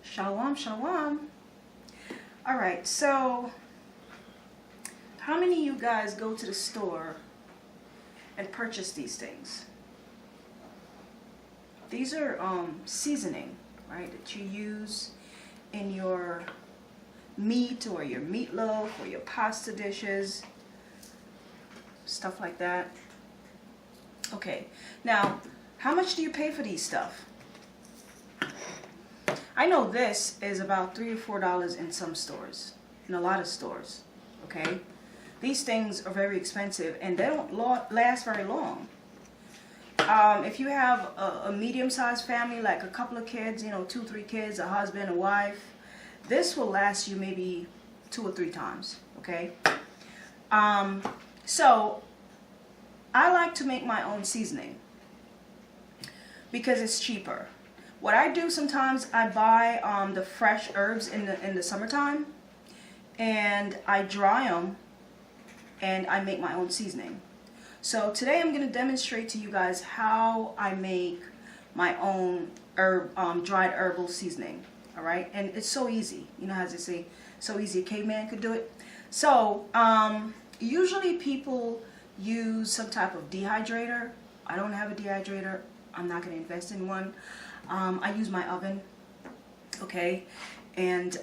Shalom, shalom. All right, so how many of you guys go to the store and purchase these things? These are seasoning, right, that you use in your meat or your meatloaf or your pasta dishes, stuff like that. Okay, now, how much do you pay for these stuff? I know this is about $3 or $4 in some stores, in a lot of stores, okay? These things are very expensive and they don't last very long. If you have a medium-sized family, like a couple of kids, you know, 2, 3 kids, a husband, a wife, this will last you maybe 2 or 3 times, okay? So I like to make my own seasoning because it's cheaper. What I do sometimes, I buy the fresh herbs in the summertime, and I dry them, and I make my own seasoning. So today I'm going to demonstrate to you guys how I make my own dried herbal seasoning. All right, and it's so easy. You know how they say, so easy a caveman could do it. So usually people use some type of dehydrator. I don't have a dehydrator. I'm not going to invest in one. I use my oven, okay, and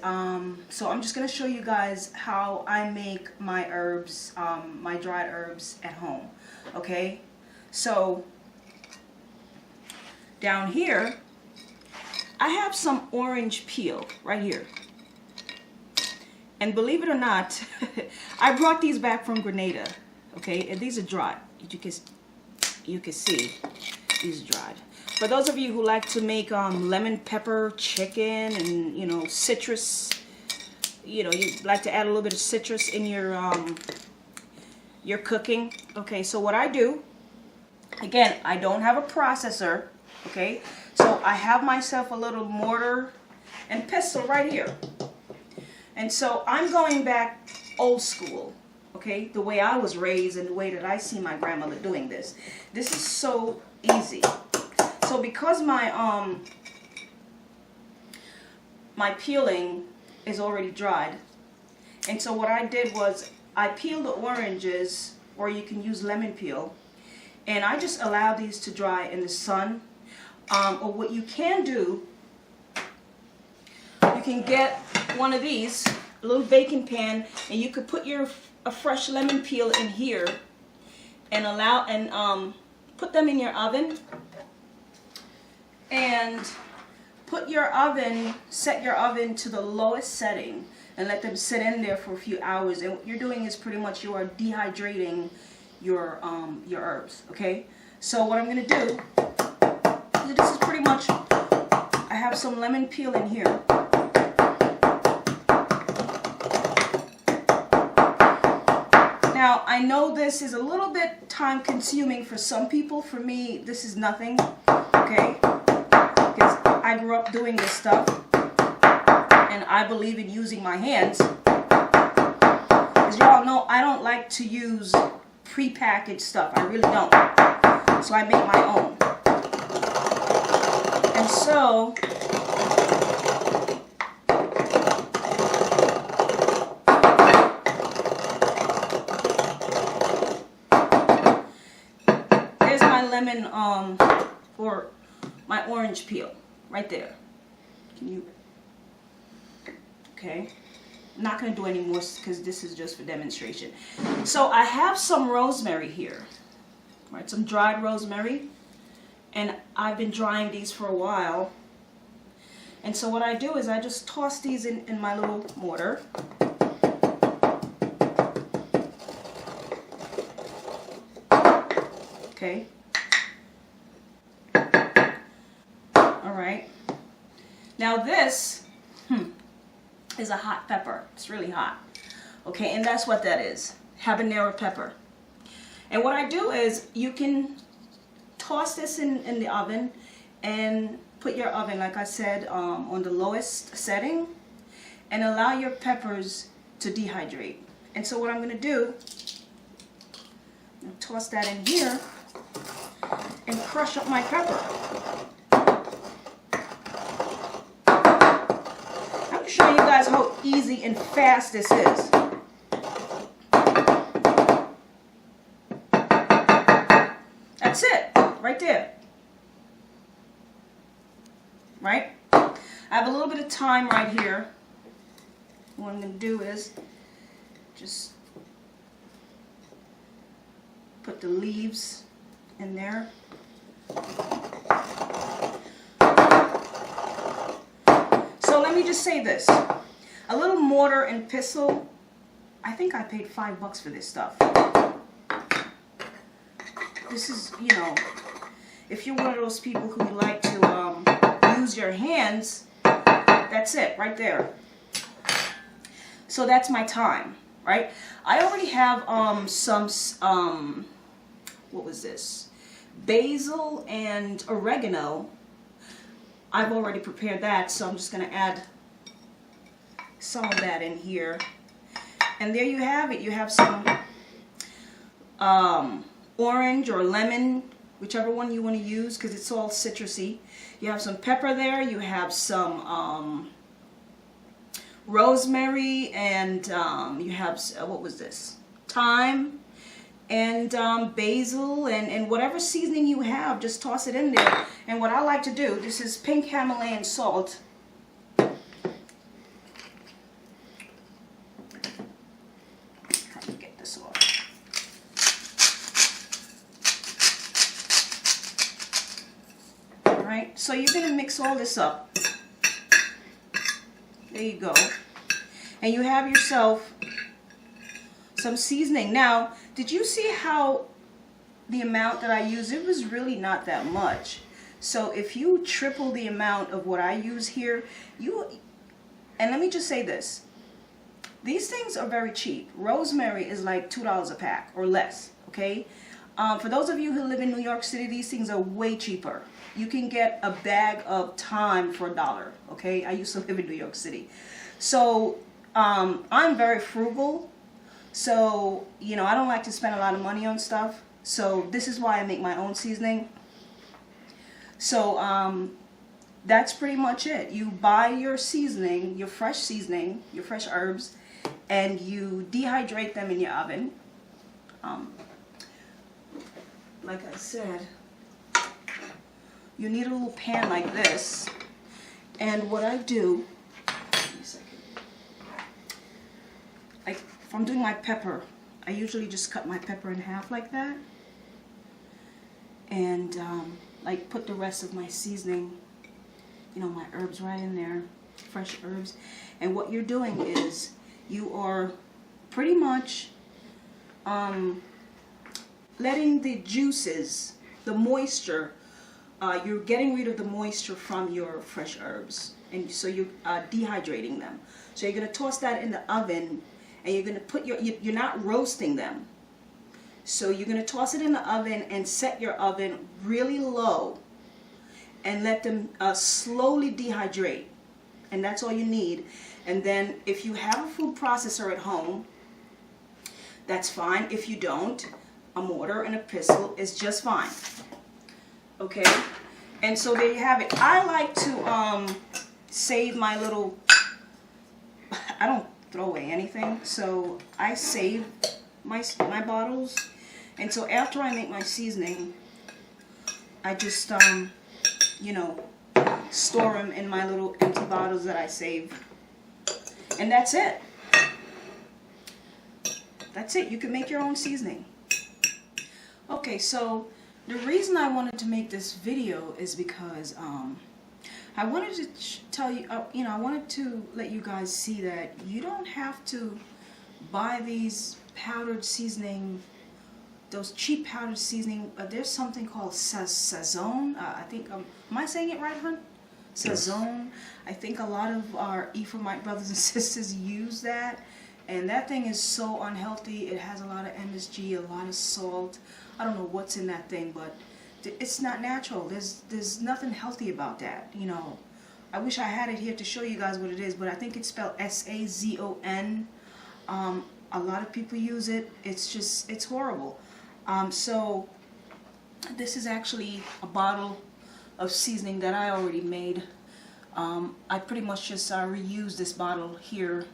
so I'm just going to show you guys how I make my herbs, my dried herbs at home, okay. So down here I have some orange peel right here, and believe it or not I brought these back from Grenada, okay, and these are dried. You can see these are dried. For those of you who like to make lemon pepper chicken and, you know, citrus, you know, you like to add a little bit of citrus in your cooking. Okay, so what I do, again, I don't have a processor, okay, so I have myself a little mortar and pestle right here. And so I'm going back old school, okay, the way I was raised and the way that I see my grandmother doing this. This is so easy. So because my my peeling is already dried, and so what I did was I peeled the oranges, or you can use lemon peel, and I just allow these to dry in the sun. Or what you can do, you can get one of these, a little baking pan, and you could put a fresh lemon peel in here and put them in your oven. And put your oven, set your oven to the lowest setting and let them sit in there for a few hours. And what you're doing is pretty much you are dehydrating your herbs, okay? So what I'm going to do, this is pretty much, I have some lemon peel in here. Now, I know this is a little bit time consuming for some people. For me, this is nothing, okay? I grew up doing this stuff, and I believe in using my hands. As y'all know, I don't like to use pre-packaged stuff. I really don't. So I make my own. And so there's my lemon or my orange peel. Right there. Can you? Okay. I'm not going to do any more because this is just for demonstration. So I have some rosemary here. Right, some dried rosemary. And I've been drying these for a while. And so what I do is I just toss these in my little mortar. Okay. Alright. Now this is a hot pepper. It's really hot. Okay, and that's what that is. Habanero pepper. And what I do is you can toss this in the oven and put your oven, like I said, on the lowest setting, and allow your peppers to dehydrate. And so what I'm going to do, I'll toss that in here and crush up my pepper. I'm showing you guys how easy and fast this is. That's it, right there. Right? I have a little bit of time right here. What I'm going to do is just put the leaves in there. So let me just say this. A little mortar and pestle. I think I paid $5 for this stuff. This is, you know, if you're one of those people who like to use your hands, that's it right there. So that's my time, right? I already have some what was this? Basil and oregano. I've already prepared that, so I'm just going to add some of that in here. And there you have it. You have some orange or lemon, whichever one you want to use, because it's all citrusy. You have some pepper there. You have some rosemary, and you have, what was this? Thyme, and basil, and whatever seasoning you have, just toss it in there. And what I like to do, this is pink Himalayan salt. Get this off. All right, so you're gonna mix all this up. There you go. And you have yourself some seasoning. Now, did you see how the amount that I use, it was really not that much. So if you triple the amount of what I use here, and let me just say this, these things are very cheap. Rosemary is like $2 a pack or less, okay? For those of you who live in New York City, these things are way cheaper. You can get a bag of thyme for $1, okay? I used to live in New York City. So I'm very frugal. So, you know, I don't like to spend a lot of money on stuff. So this is why I make my own seasoning. So that's pretty much it. You buy your seasoning, your fresh herbs, and you dehydrate them in your oven. Like I said, you need a little pan like this. And what I do, if I'm doing my pepper, I usually just cut my pepper in half like that. And like put the rest of my seasoning, you know, my herbs right in there, fresh herbs. And what you're doing is you are pretty much letting the juices, the moisture, you're getting rid of the moisture from your fresh herbs. And so you're dehydrating them. So you're going to toss that in the oven, and you're going to put you're not roasting them. So you're going to toss it in the oven and set your oven really low and let them slowly dehydrate. And that's all you need. And then if you have a food processor at home, that's fine. If you don't, a mortar and a pestle is just fine. Okay? And so there you have it. I like to save my little, I don't throw away anything, so I save my bottles. And so after I make my seasoning, I just, you know, store them in my little empty bottles that I save. And that's it. That's it. You can make your own seasoning. Okay, so the reason I wanted to make this video is because I wanted to tell you, you know, I wanted to let you guys see that you don't have to buy these powdered seasoning, those cheap powdered seasoning. There's something called Sazón. I think, am I saying it right, hon? Sazón. I think a lot of our Ephraimite brothers and sisters use that. And that thing is so unhealthy. It has a lot of MSG, a lot of salt. I don't know what's in that thing, but It's not natural. There's nothing healthy about that, you know. I wish I had it here to show you guys what it is, but I think it's spelled SAZON. A lot of people use it. It's horrible. So this is actually a bottle of seasoning that I already made. I pretty much just reused this bottle here,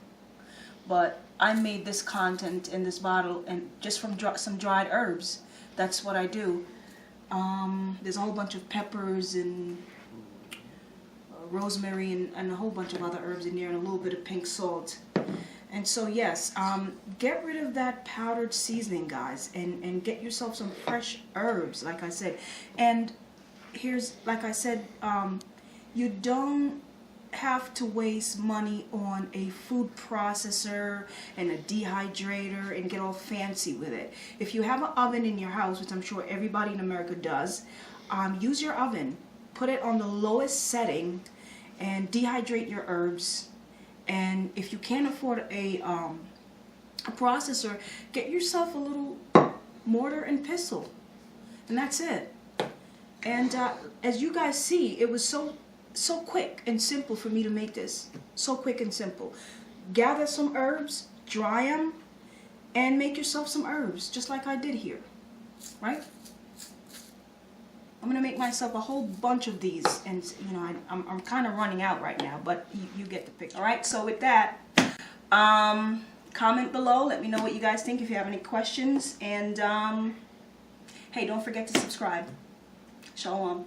but I made this content in this bottle and just from some dried herbs. That's what I do. There's a whole bunch of peppers and rosemary and a whole bunch of other herbs in there, and a little bit of pink salt. And so yes, get rid of that powdered seasoning, guys, and get yourself some fresh herbs, like I said. And here's, like I said, you don't have to waste money on a food processor and a dehydrator and get all fancy with it. If you have an oven in your house, which I'm sure everybody in America does, use your oven. Put it on the lowest setting and dehydrate your herbs. And if you can't afford a processor, get yourself a little mortar and pestle, and that's it. And as you guys see, it was so quick and simple for me to make this. So quick and simple. Gather some herbs, dry them, and make yourself some herbs, just like I did here, right? I'm gonna make myself a whole bunch of these, and you know, I'm kind of running out right now, but you get the picture. All right, so with that, comment below, let me know what you guys think if you have any questions, and hey, don't forget to subscribe. Shalom.